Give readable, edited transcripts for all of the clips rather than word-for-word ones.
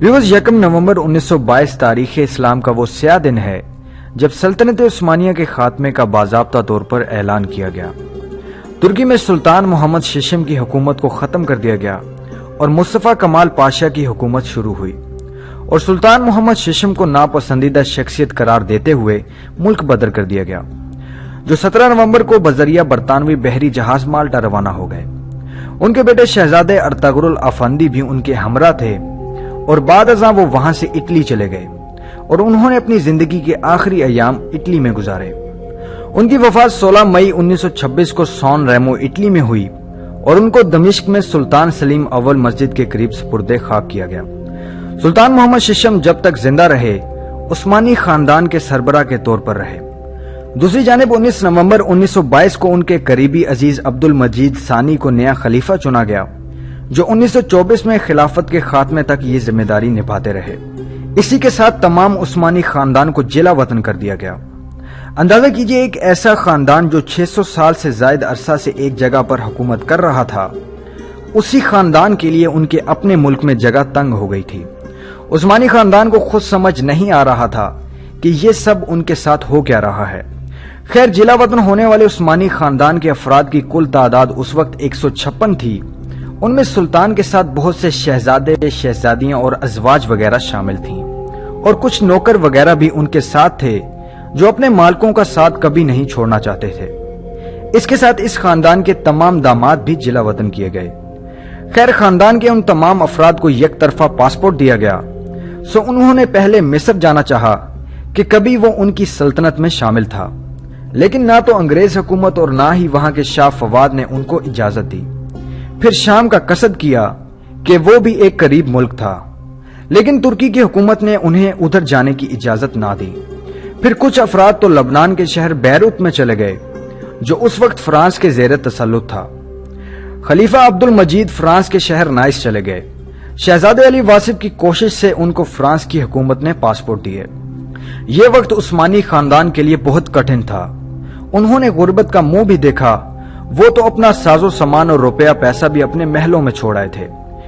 Viewers, 1 नवंबर 1922 तारीख इस्लाम का वो स्याह दिन है जब सल्तनत उस्मानिया के खात्मे का बाज़ाब्ता तौर पर ऐलान किया गया। तुर्की में सुल्तान मोहम्मद शीशम की हुकूमत को खत्म कर दिया गया और मुस्तफा कमाल पाशा की हुकूमत शुरू हुई और सुल्तान मोहम्मद शीशम को नापसंदीदा शख्सियत करार देते हुए मुल्क बदर कर दिया गया, जो 17 नवंबर को बजरिया बरतानवी बहरी जहाज माल्टा रवाना हो गए। उनके बेटे शहजादे अर्तगरुल अफंदी भी उनके हमरा थे और बाद अज़ां वो वहां से इटली चले गए और उन्होंने अपनी जिंदगी के आखिरी अयाम इटली में गुजारे। उनकी वफात 16 मई 1926 को सॉन रेमो इटली में हुई और उनको दमिश्क में सुल्तान सलीम अव्वल मस्जिद के करीब सुपुर्दे खाक किया गया। सुल्तान मोहम्मद शीशम जब तक जिंदा रहे उस्मानी खानदान के सरबराह के तौर पर रहे। दूसरी जानिब 19 नवंबर 1922 को उनके करीबी अजीज अब्दुल मजीद सानी को नया खलीफा चुना गया, जो 1924 में खिलाफत के खात्मे तक ये जिम्मेदारी निभाते रहे। इसी के साथ तमाम उस्मानी खानदान को जिला वतन कर दिया गया। अंदाजा कीजिए, एक ऐसा खानदान जो 600 साल से ज्यादा अरसा से एक जगह पर हुकूमत कर रहा था, उसी खानदान के लिए उनके अपने मुल्क में जगह तंग हो गई थी। उस्मानी खानदान को खुद समझ नहीं आ रहा था कि ये सब उनके साथ हो क्या रहा है। खैर, जिला वतन होने वाले उस्मानी खानदान के अफराद की कुल तादाद उस वक्त 156 थी। उनमें सुल्तान के साथ बहुत से शहजादे, शहजादियां और अजवाज वगैरह शामिल थीं और कुछ नौकर वगैरह भी उनके साथ थे जो अपने मालिकों का साथ कभी नहीं छोड़ना चाहते थे। इसके साथ इस खानदान के तमाम दामाद भी जिला वतन किए गए। खैर, खानदान के उन तमाम अफराद को एक तरफा पासपोर्ट दिया गया, सो उन्होंने पहले मिस्र जाना चाहा कि कभी वो उनकी सल्तनत में शामिल था, लेकिन ना तो अंग्रेज हुकूमत और ना ही वहां के शाह फवाद ने उनको इजाजत दी। फिर शाम का कसद किया कि वो भी एक करीब मुल्क था, लेकिन तुर्की की हुकूमत ने उन्हें उधर जाने की इजाजत ना दी। फिर कुछ अफराद तो लबनान के शहर बैरूत में चले गए, जो उस वक्त फ्रांस के जेर तसल्लुत था। खलीफा अब्दुल मजीद फ्रांस के शहर नाइस चले गए। शहजादे अली वासिफ की कोशिश से उनको फ्रांस की हुकूमत ने पासपोर्ट दिए। ये वक्त उस्मानी खानदान के लिए बहुत कठिन था। उन्होंने गुर्बत का मुंह भी देखा। वो तो अपना साजो सामान और रुपया पैसा भी अपने महलों में छोड़ आए थे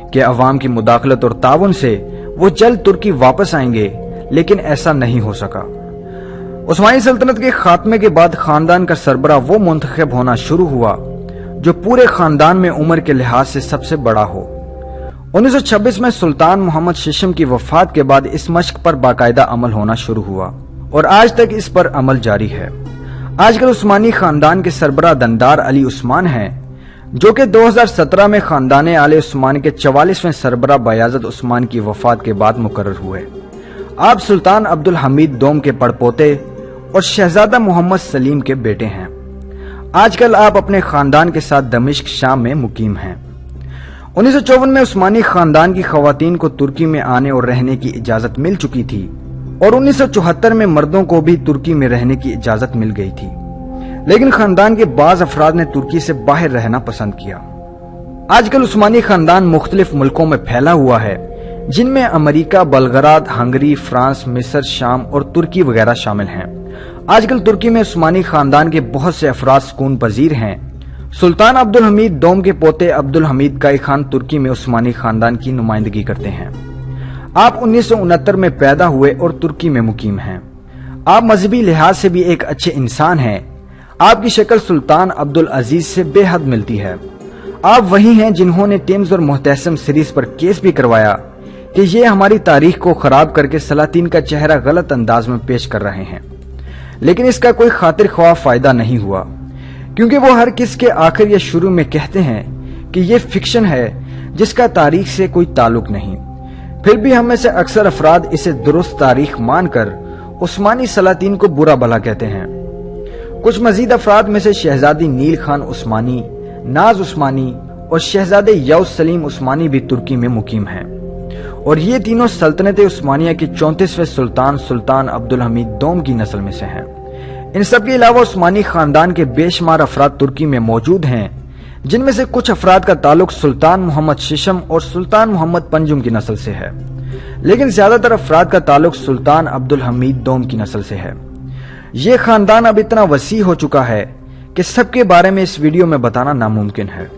कि अवाम की मुदाखलत और ताउन से वो जल्द तुर्की वापस आएंगे, लेकिन ऐसा नहीं हो सका। उस्मानी सल्तनत के खात्मे के बाद खानदान का सरबरा वो मुंतखब होना शुरू हुआ जो पूरे खानदान में उम्र के लिहाज से सबसे बड़ा हो। 1926 में सुल्तान मोहम्मद शीशम की वफात के बाद इस मश्क पर बाकायदा अमल होना शुरू हुआ और आज तक इस पर अमल जारी है। आजकल उस्मानी खानदान के सरबराह दंदार अली उस्मान हैं, जो कि 2017 में खानदान आले उस्मान के 44वें सरबराह बयाज़त उस्मान की वफात के बाद मुकर्रर हुए। आप सुल्तान अब्दुल हमीद दोम के पड़पोते और शहजादा मोहम्मद सलीम के बेटे हैं। आजकल आप अपने खानदान के साथ दमिश्क शाम में मुकीम हैं। 1954 में उस्मानी खानदान की खवातीन को तुर्की में आने और रहने की इजाजत मिल चुकी थी और 1974 में मर्दों को भी तुर्की में रहने की इजाजत मिल गई थी, लेकिन खानदान के बाज अफराद ने तुर्की से बाहर रहना पसंद किया। आजकल उस्मानी खानदान मुख्तलिफ मुल्कों में फैला हुआ है, जिनमें अमेरिका, बल्गराद, हंगरी, फ्रांस, मिस्र, शाम और तुर्की वगैरह शामिल हैं। आजकल तुर्की में उस्मानी खानदान के बहुत से अफराद सुकून पजीर हैं। सुल्तान अब्दुल हमीद दोम के पोते अब्दुल हमीद काई खान तुर्की में उस्मानी खानदान की नुमाइंदगी करते हैं। आप 1969 में पैदा हुए और तुर्की में मुकीम हैं। आप मजहबी लिहाज से भी एक अच्छे इंसान हैं। आपकी शक्ल सुल्तान अब्दुल अजीज से बेहद मिलती है। आप वही हैं जिन्होंने टेम्स और मुहतसम सीरीज पर केस भी करवाया कि ये हमारी तारीख को खराब करके सलातीन का चेहरा गलत अंदाज में पेश कर रहे हैं, लेकिन इसका कोई खातिर ख्वाह फायदा नहीं हुआ, क्योंकि वो हर किस के आखिर या शुरू में कहते हैं कि ये फिक्शन है जिसका तारीख से कोई ताल्लुक नहीं। फिर भी हम में से अक्सर अफराद इसे दुरुस्त तारीख मानकर उस्मानी सलातीन को बुरा भला कहते हैं। कुछ मजीद अफराद में से शहजादी नील खान उस्मानी, नाज उस्मानी और शहजादे यौस सलीम उस्मानी भी तुर्की में मुकीम हैं और ये तीनों सल्तनत उस्मानिया के 34वें सुल्तान सुल्तान अब्दुल हमीद दोम की नस्ल में से हैं। इन सब के अलावा उस्मानी खानदान के बेशुमार अफराद तुर्की में मौजूद हैं, जिनमें से कुछ अफराद का ताल्लुक सुल्तान मोहम्मद शीशम और सुल्तान मोहम्मद पंजुम की नस्ल से है, लेकिन ज्यादातर अफराद का ताल्लुक सुल्तान अब्दुल हमीद दोम की नस्ल से है। ये खानदान अब इतना वसी हो चुका है कि सबके बारे में इस वीडियो में बताना नामुमकिन है।